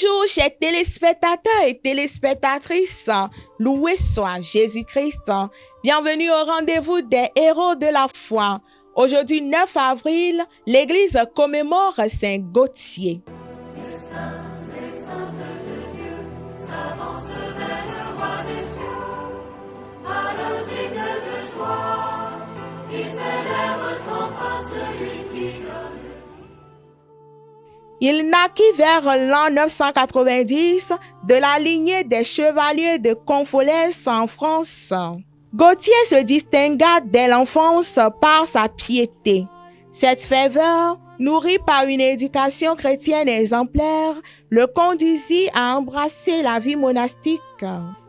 Bonjour, chers téléspectateurs et téléspectatrices. Loué soit Jésus-Christ. Bienvenue au rendez-vous des héros de la foi. Aujourd'hui, 9 avril, l'Église commémore Saint Gauthier. Il naquit vers l'an 990 de la lignée des chevaliers de Confolès en France. Gauthier se distingua dès l'enfance par sa piété. Cette ferveur, nourrie par une éducation chrétienne exemplaire, le conduisit à embrasser la vie monastique.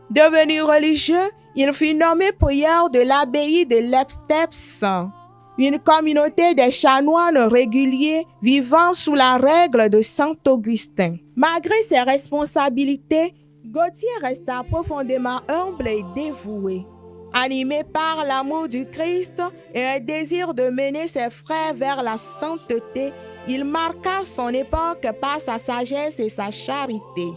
Devenu religieux, il fut nommé prieur de l'abbaye de Lepsteps, une communauté de chanoines réguliers vivant sous la règle de saint Augustin. Malgré ses responsabilités, Gauthier resta profondément humble et dévoué. Animé par l'amour du Christ et un désir de mener ses frères vers la sainteté, il marqua son époque par sa sagesse et sa charité.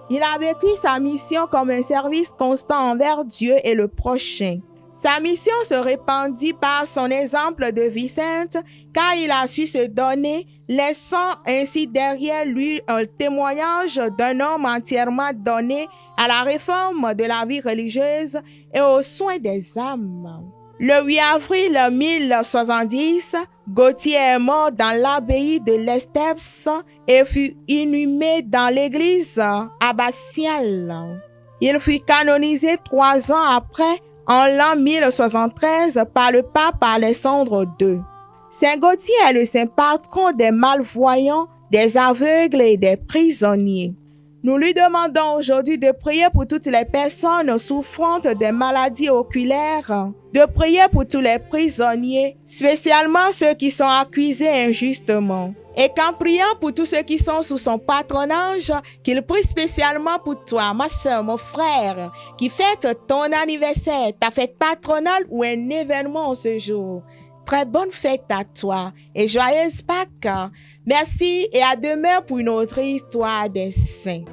Il a vécu sa mission comme un service constant envers Dieu et le prochain. Sa mission se répandit par son exemple de vie sainte, car il a su se donner, laissant ainsi derrière lui un témoignage d'un homme entièrement donné à la réforme de la vie religieuse et aux soins des âmes. Le 8 avril 1070, Gauthier est mort dans l'abbaye de Lepsteps et fut inhumé dans l'église abbatiale. Il fut canonisé 3 ans après, en l'an 1073 par le pape Alexandre II. Saint Gauthier est le saint patron des malvoyants, des aveugles et des prisonniers. Nous lui demandons aujourd'hui de prier pour toutes les personnes souffrantes des maladies oculaires, de prier pour tous les prisonniers, spécialement ceux qui sont accusés injustement. Et qu'en priant pour tous ceux qui sont sous son patronage, qu'il prie spécialement pour toi, ma soeur, mon frère, qui fête ton anniversaire, ta fête patronale ou un événement ce jour. Très bonne fête à toi et joyeuse Pâques. Merci et à demain pour une autre histoire des saints.